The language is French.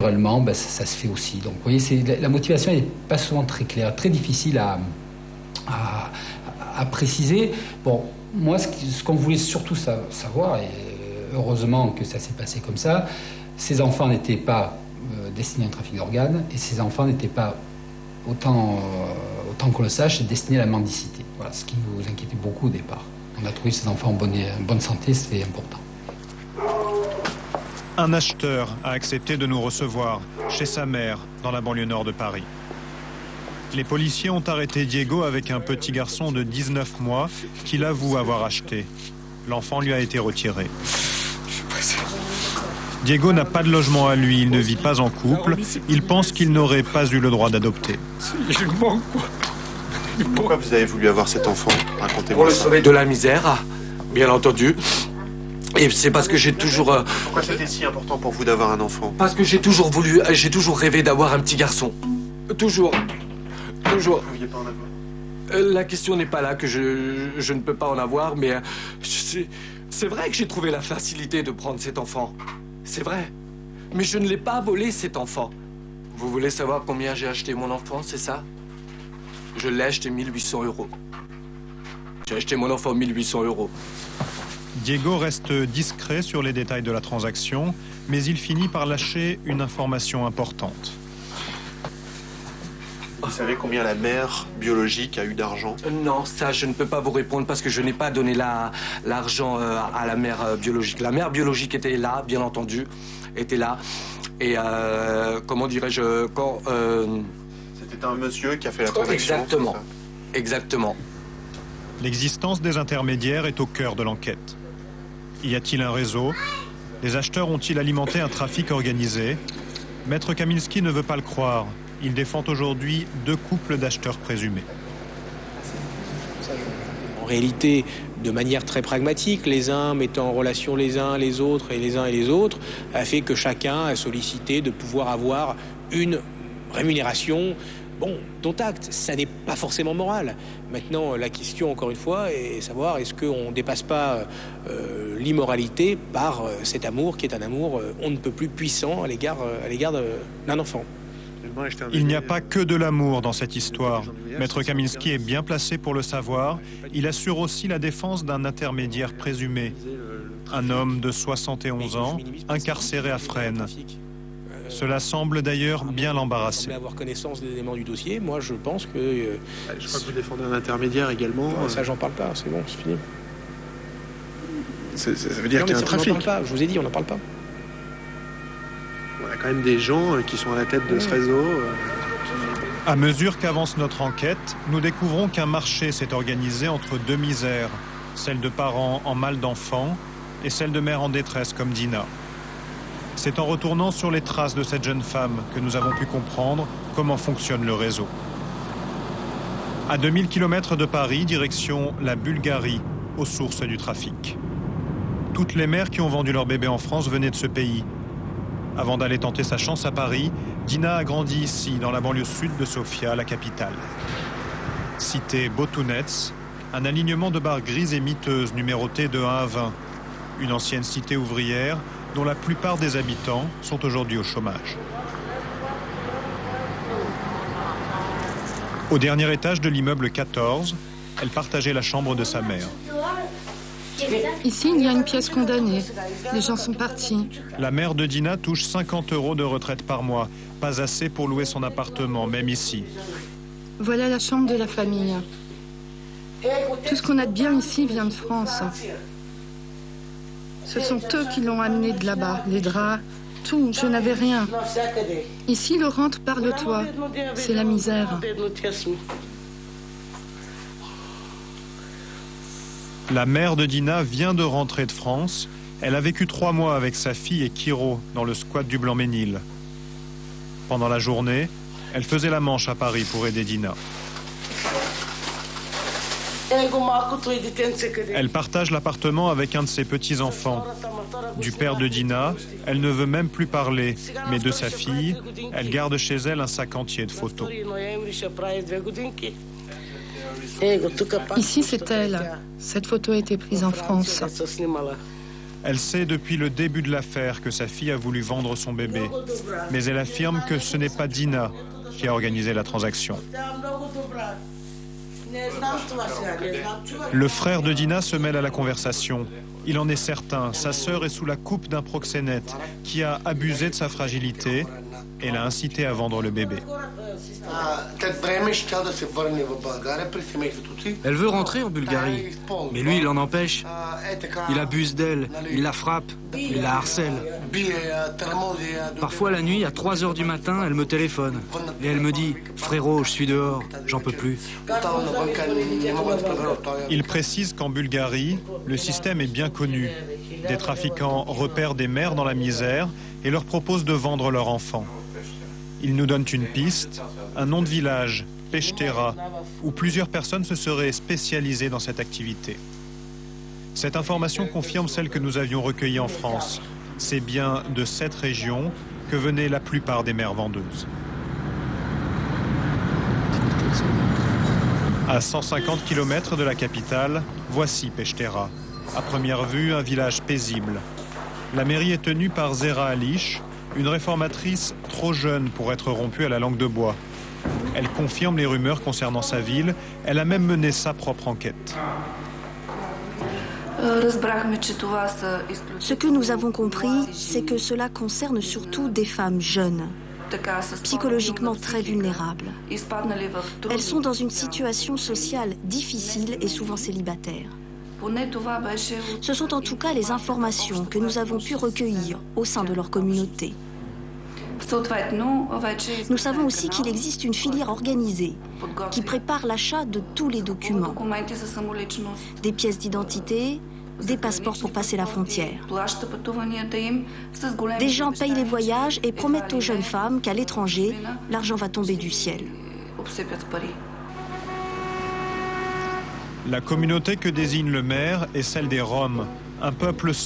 naturellement, ça se fait aussi. Donc, vous voyez, la motivation n'est pas souvent très claire, très difficile à préciser. Bon, moi, ce qu'on voulait surtout savoir, et heureusement que ça s'est passé comme ça, ces enfants n'étaient pas destinés à un trafic d'organes, et ces enfants n'étaient pas, autant qu'on le sache, destinés à la mendicité. Voilà, ce qui nous inquiétait beaucoup au départ. On a trouvé ces enfants en bonne santé, c'est important. Un acheteur a accepté de nous recevoir chez sa mère, dans la banlieue nord de Paris. Les policiers ont arrêté Diego avec un petit garçon de 19 mois qu'il avoue avoir acheté. L'enfant lui a été retiré. Diego n'a pas de logement à lui, il ne vit pas en couple. Il pense qu'il n'aurait pas eu le droit d'adopter. Pourquoi vous avez voulu avoir cet enfant? Racontez-moi ça. Pour le sauver de la misère, bien entendu. Et c'est parce que j'ai toujours... Pourquoi c'était si important pour vous d'avoir un enfant? Parce que j'ai toujours rêvé d'avoir un petit garçon. Toujours. Vous ne pouviez pas en avoir? La question n'est pas là que je ne peux pas en avoir, mais c'est vrai que j'ai trouvé la facilité de prendre cet enfant. C'est vrai. Mais je ne l'ai pas volé, cet enfant. Vous voulez savoir combien j'ai acheté mon enfant, c'est ça? Je l'ai acheté 1 800 €. J'ai acheté mon enfant 1 800 €. Diego reste discret sur les détails de la transaction, mais il finit par lâcher une information importante. Vous savez combien la mère biologique a eu d'argent? Non, ça, je ne peux pas vous répondre parce que je n'ai pas donné l'argent à la mère biologique. La mère biologique était là, bien entendu, était là. Et comment dirais-je, quand... C'était un monsieur qui a fait la transaction. Exactement, exactement. L'existence des intermédiaires est au cœur de l'enquête. Y a-t-il un réseau? Les acheteurs ont-ils alimenté un trafic organisé? Maître Kaminski ne veut pas le croire. Il défend aujourd'hui 2 couples d'acheteurs présumés. En réalité, de manière très pragmatique, les uns mettant en relation les uns les autres et les uns et les autres, a fait que chacun a sollicité de pouvoir avoir une rémunération, bon, dont acte. Ça n'est pas forcément moral. Maintenant, la question, encore une fois, est de savoir est-ce qu'on ne dépasse pas l'immoralité par cet amour qui est un amour on ne peut plus puissant à l'égard d'un enfant. Il n'y a pas que de l'amour dans cette histoire. Maître Kaminski est bien placé pour le savoir. Il assure aussi la défense d'un intermédiaire présumé. Un homme de 71 ans, incarcéré à Fresnes. Cela semble d'ailleurs bien l'embarrasser. Avoir connaissance des éléments du dossier, moi je pense que... je crois que vous défendez un intermédiaire également. Ça, j'en parle pas, c'est bon, c'est fini. Ça veut dire qu'il y a un trafic. On n'en parle pas, je vous ai dit, on n'en parle pas. On a quand même des gens qui sont à la tête de ce réseau. À mesure qu'avance notre enquête, nous découvrons qu'un marché s'est organisé entre 2 misères, celle de parents en mal d'enfants et celle de mères en détresse comme Dina. C'est en retournant sur les traces de cette jeune femme que nous avons pu comprendre comment fonctionne le réseau. À 2000 km de Paris, direction la Bulgarie, aux sources du trafic. Toutes les mères qui ont vendu leur bébé en France venaient de ce pays. Avant d'aller tenter sa chance à Paris, Dina a grandi ici, dans la banlieue sud de Sofia, la capitale. Cité Botounets, un alignement de bars grises et miteuses numérotées de 1 à 20. Une ancienne cité ouvrière dont la plupart des habitants sont aujourd'hui au chômage. Au dernier étage de l'immeuble 14, elle partageait la chambre de sa mère. Ici, il y a une pièce condamnée. Les gens sont partis. La mère de Dina touche 50 € de retraite par mois. Pas assez pour louer son appartement, même ici. Voilà la chambre de la famille. Tout ce qu'on a de bien ici vient de France. Ce sont eux qui l'ont amené de là-bas. Les draps, tout. Je n'avais rien. Ici, le rentre par le toit. C'est la misère. La mère de Dina vient de rentrer de France. Elle a vécu 3 mois avec sa fille et Kiro dans le squat du Blanc-Ménil. Pendant la journée, elle faisait la manche à Paris pour aider Dina. Elle partage l'appartement avec un de ses petits-enfants. Du père de Dina, elle ne veut même plus parler, mais de sa fille, elle garde chez elle un sac entier de photos. Ici, c'est elle. Cette photo a été prise en France. Elle sait depuis le début de l'affaire que sa fille a voulu vendre son bébé. Mais elle affirme que ce n'est pas Dina qui a organisé la transaction. Le frère de Dina se mêle à la conversation. Il en est certain, sa sœur est sous la coupe d'un proxénète qui a abusé de sa fragilité et l'a incité à vendre le bébé. Elle veut rentrer en Bulgarie, mais lui, il l'en empêche. Il abuse d'elle, il la frappe, il la harcèle. Parfois, la nuit, à 3 h du matin, elle me téléphone. Et elle me dit « Frérot, je suis dehors, j'en peux plus. » Il précise qu'en Bulgarie, le système est bien connu. Des trafiquants repèrent des mères dans la misère et leur proposent de vendre leur enfant. Ils nous donnent une piste, un nom de village, Peștera, où plusieurs personnes se seraient spécialisées dans cette activité. Cette information confirme celle que nous avions recueillie en France. C'est bien de cette région que venaient la plupart des mères vendeuses. À 150 km de la capitale, voici Peștera. À première vue, un village paisible. La mairie est tenue par Zera Alish, une réformatrice trop jeune pour être rompue à la langue de bois. Elle confirme les rumeurs concernant sa ville. Elle a même mené sa propre enquête. Ce que nous avons compris, c'est que cela concerne surtout des femmes jeunes, psychologiquement très vulnérables. Elles sont dans une situation sociale difficile et souvent célibataires. Ce sont en tout cas les informations que nous avons pu recueillir au sein de leur communauté. Nous savons aussi qu'il existe une filière organisée qui prépare l'achat de tous les documents, des pièces d'identité, des passeports pour passer la frontière. Des gens payent les voyages et promettent aux jeunes femmes qu'à l'étranger, l'argent va tomber du ciel. La communauté que désigne le maire est celle des Roms, un peuple sans